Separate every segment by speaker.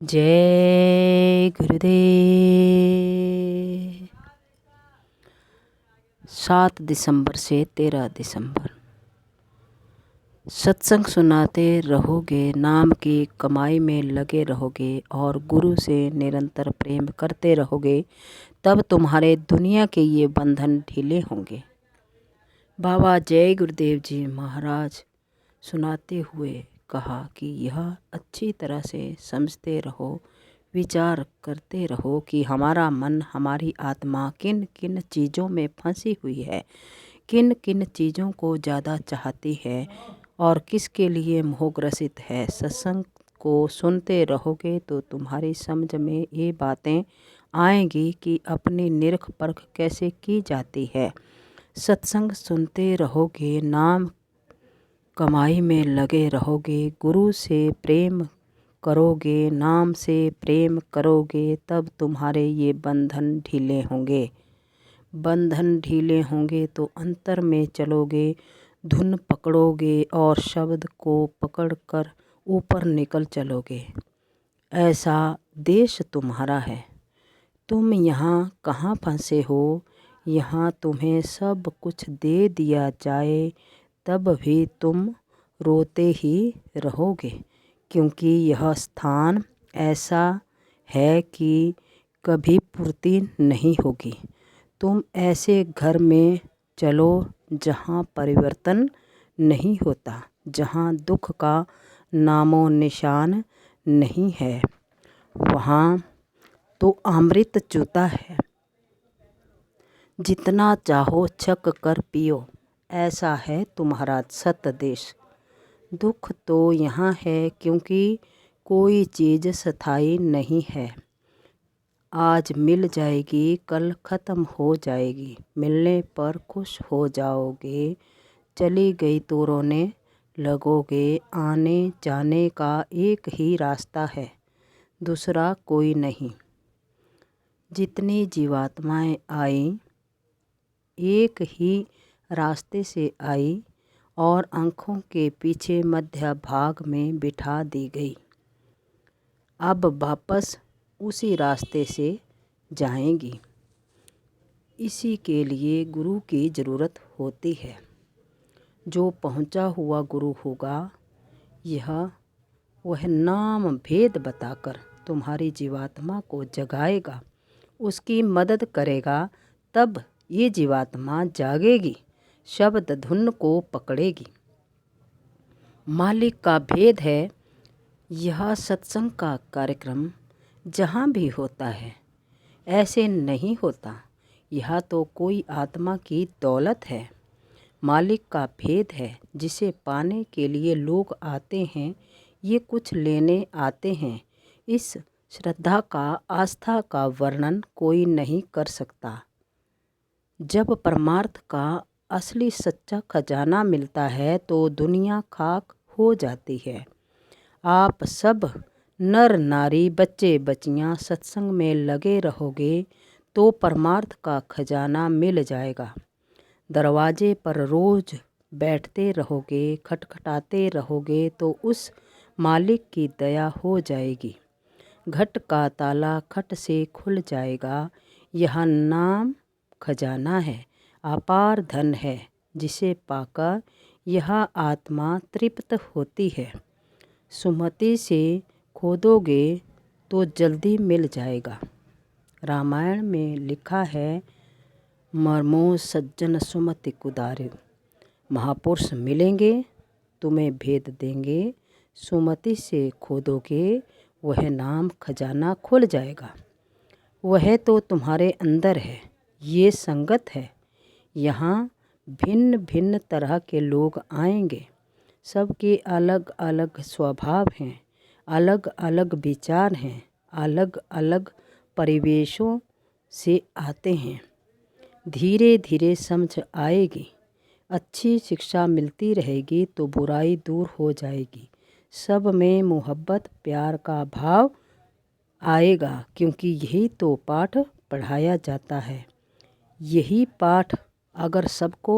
Speaker 1: जय गुरुदेव। 7 दिसंबर से 13 दिसंबर सत्संग सुनाते रहोगे, नाम की कमाई में लगे रहोगे और गुरु से निरंतर प्रेम करते रहोगे, तब तुम्हारे दुनिया के ये बंधन ढीले होंगे। बाबा जय गुरुदेव जी महाराज सुनाते हुए कहा कि यह अच्छी तरह से समझते रहो, विचार करते रहो कि हमारा मन, हमारी आत्मा किन किन चीज़ों में फंसी हुई है, किन किन चीज़ों को ज़्यादा चाहती है और किसके लिए मोहग्रसित है। सत्संग को सुनते रहोगे तो तुम्हारी समझ में ये बातें आएंगी कि अपनी निरख परख कैसे की जाती है। सत्संग सुनते रहोगे, नाम कमाई में लगे रहोगे, गुरु से प्रेम करोगे, नाम से प्रेम करोगे, तब तुम्हारे ये बंधन ढीले होंगे। बंधन ढीले होंगे तो अंतर में चलोगे, धुन पकड़ोगे और शब्द को पकड़कर ऊपर निकल चलोगे। ऐसा देश तुम्हारा है। तुम यहाँ कहाँ फंसे हो? यहाँ तुम्हें सब कुछ दे दिया जाए तब भी तुम रोते ही रहोगे, क्योंकि यह स्थान ऐसा है कि कभी पूर्ति नहीं होगी। तुम ऐसे घर में चलो जहाँ परिवर्तन नहीं होता, जहाँ दुख का नामो निशान नहीं है। वहाँ तो अमृत चूता है, जितना चाहो छक कर पियो। ऐसा है तुम्हारा सत देश। दुख तो यहाँ है क्योंकि कोई चीज़ स्थायी नहीं है। आज मिल जाएगी, कल ख़त्म हो जाएगी। मिलने पर खुश हो जाओगे, चली गई तो रोने लगोगे। आने जाने का एक ही रास्ता है, दूसरा कोई नहीं। जितनी जीवात्माएं आई, एक ही रास्ते से आई और आँखों के पीछे मध्य भाग में बिठा दी गई। अब वापस उसी रास्ते से जाएंगी। इसी के लिए गुरु की ज़रूरत होती है। जो पहुंचा हुआ गुरु होगा, वह नाम भेद बताकर तुम्हारी जीवात्मा को जगाएगा, उसकी मदद करेगा, तब ये जीवात्मा जागेगी, शब्द धुन को पकड़ेगी। मालिक का भेद है। यह सत्संग का कार्यक्रम जहाँ भी होता है ऐसे नहीं होता। यह तो कोई आत्मा की दौलत है। मालिक का भेद है, जिसे पाने के लिए लोग आते हैं, ये कुछ लेने आते हैं। इस श्रद्धा का, आस्था का वर्णन कोई नहीं कर सकता। जब परमार्थ का असली सच्चा खजाना मिलता है तो दुनिया खाक हो जाती है। आप सब नर नारी, बच्चे बच्चियां सत्संग में लगे रहोगे तो परमार्थ का खजाना मिल जाएगा। दरवाजे पर रोज बैठते रहोगे, खटखटाते रहोगे तो उस मालिक की दया हो जाएगी। घट का ताला खट से खुल जाएगा। यह नाम खजाना है, अपार धन है, जिसे पाकर यह आत्मा तृप्त होती है। सुमति से खोदोगे तो जल्दी मिल जाएगा। रामायण में लिखा है, मर्मो सज्जन सुमति कुदारे। महापुरुष मिलेंगे, तुम्हें भेद देंगे। सुमति से खोदोगे, वह नाम खजाना खुल जाएगा। वह तो तुम्हारे अंदर है। ये संगत है। यहाँ भिन्न भिन्न तरह के लोग आएंगे। सबके अलग अलग स्वभाव हैं, अलग अलग विचार हैं, अलग अलग परिवेशों से आते हैं। धीरे धीरे समझ आएगी। अच्छी शिक्षा मिलती रहेगी तो बुराई दूर हो जाएगी। सब में मोहब्बत प्यार का भाव आएगा, क्योंकि यही तो पाठ पढ़ाया जाता है। यही पाठ अगर सबको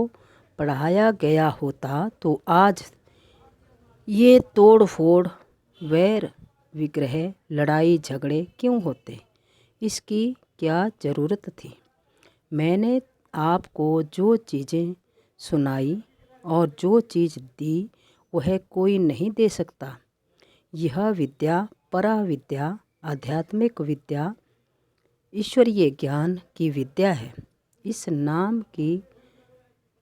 Speaker 1: पढ़ाया गया होता तो आज ये तोड़ फोड़, वैर विग्रह, लड़ाई झगड़े क्यों होते? इसकी क्या ज़रूरत थी? मैंने आपको जो चीज़ें सुनाई और जो चीज़ दी वह कोई नहीं दे सकता। यह विद्या पराविद्या, आध्यात्मिक विद्या, ईश्वरीय ज्ञान की विद्या है। इस नाम की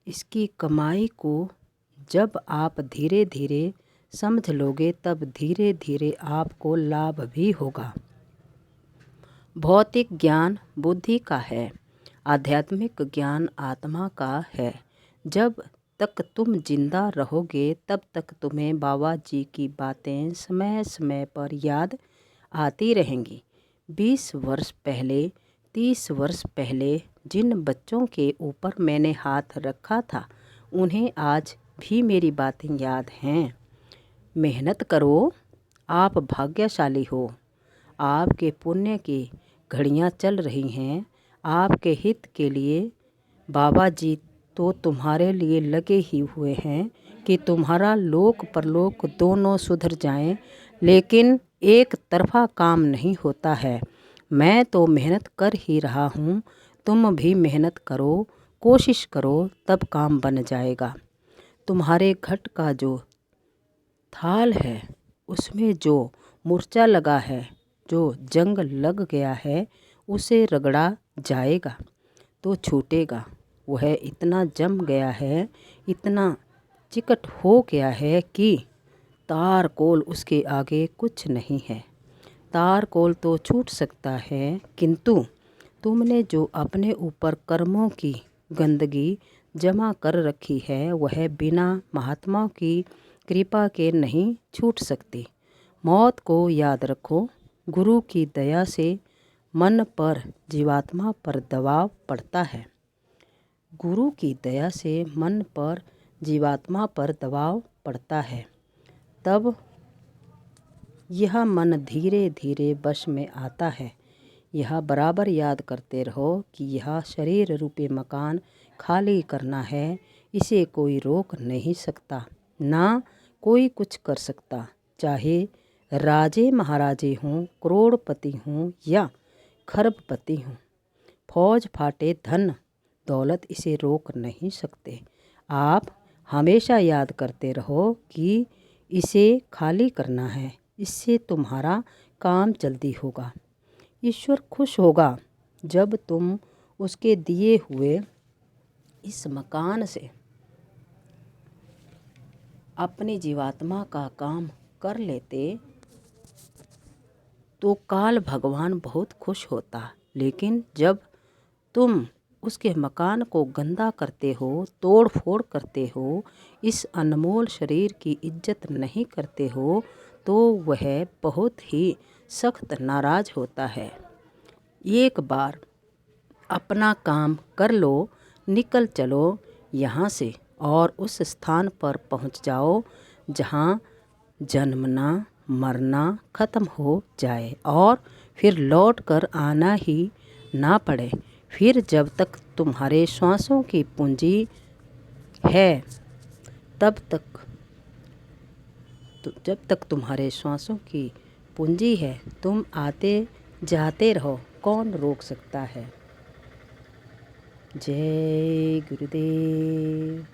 Speaker 1: इसकी कमाई को जब आप धीरे धीरे समझ लोगे तब धीरे धीरे आपको लाभ भी होगा। भौतिक ज्ञान बुद्धि का है, आध्यात्मिक ज्ञान आत्मा का है। जब तक तुम जिंदा रहोगे तब तक तुम्हें बाबा जी की बातें समय समय पर याद आती रहेंगी। 20 वर्ष पहले, 30 वर्ष पहले जिन बच्चों के ऊपर मैंने हाथ रखा था उन्हें आज भी मेरी बातें याद हैं। मेहनत करो, आप भाग्यशाली हो। आपके पुण्य की घड़ियाँ चल रही हैं। आपके हित के लिए बाबा जी तो तुम्हारे लिए लगे ही हुए हैं कि तुम्हारा लोक परलोक दोनों सुधर जाएं, लेकिन एक तरफा काम नहीं होता है। मैं तो मेहनत कर ही रहा हूँ, तुम भी मेहनत करो, कोशिश करो, तब काम बन जाएगा। तुम्हारे घट का जो थाल है उसमें जो मूर्छा लगा है, जो जंग लग गया है, उसे रगड़ा जाएगा तो छूटेगा। वह इतना जम गया है, इतना चिकट हो गया है कि तारकोल उसके आगे कुछ नहीं है। तारकोल तो छूट सकता है, किंतु तुमने जो अपने ऊपर कर्मों की गंदगी जमा कर रखी है वह बिना महात्माओं की कृपा के नहीं छूट सकती। मौत को याद रखो। गुरु की दया से मन पर, जीवात्मा पर दबाव पड़ता है। गुरु की दया से मन पर, जीवात्मा पर दबाव पड़ता है। तब यह मन धीरे धीरे वश में आता है। यह बराबर याद करते रहो कि यह शरीर रूपी मकान खाली करना है। इसे कोई रोक नहीं सकता, ना कोई कुछ कर सकता। चाहे राजे महाराजे हों, करोड़पति हों या खरबपति हों, फौज फाटे धन दौलत इसे रोक नहीं सकते। आप हमेशा याद करते रहो कि इसे खाली करना है। इससे तुम्हारा काम जल्दी होगा। ईश्वर खुश होगा जब तुम उसके दिए हुए इस मकान से अपनी जीवात्मा का काम कर लेते तो काल भगवान बहुत खुश होता। लेकिन जब तुम उसके मकान को गंदा करते हो, तोड़ फोड़ करते हो, इस अनमोल शरीर की इज्जत नहीं करते हो, तो वह बहुत ही सख्त नाराज होता है। एक बार अपना काम कर लो, निकल चलो यहाँ से और उस स्थान पर पहुँच जाओ जहाँ जन्मना मरना ख़त्म हो जाए और फिर लौट कर आना ही ना पड़े। फिर जब तक तुम्हारे श्वासों की पूंजी है जब तक तुम्हारे श्वासों की पूंजी है, तुम आते जाते रहो, कौन रोक सकता है। जय गुरुदेव।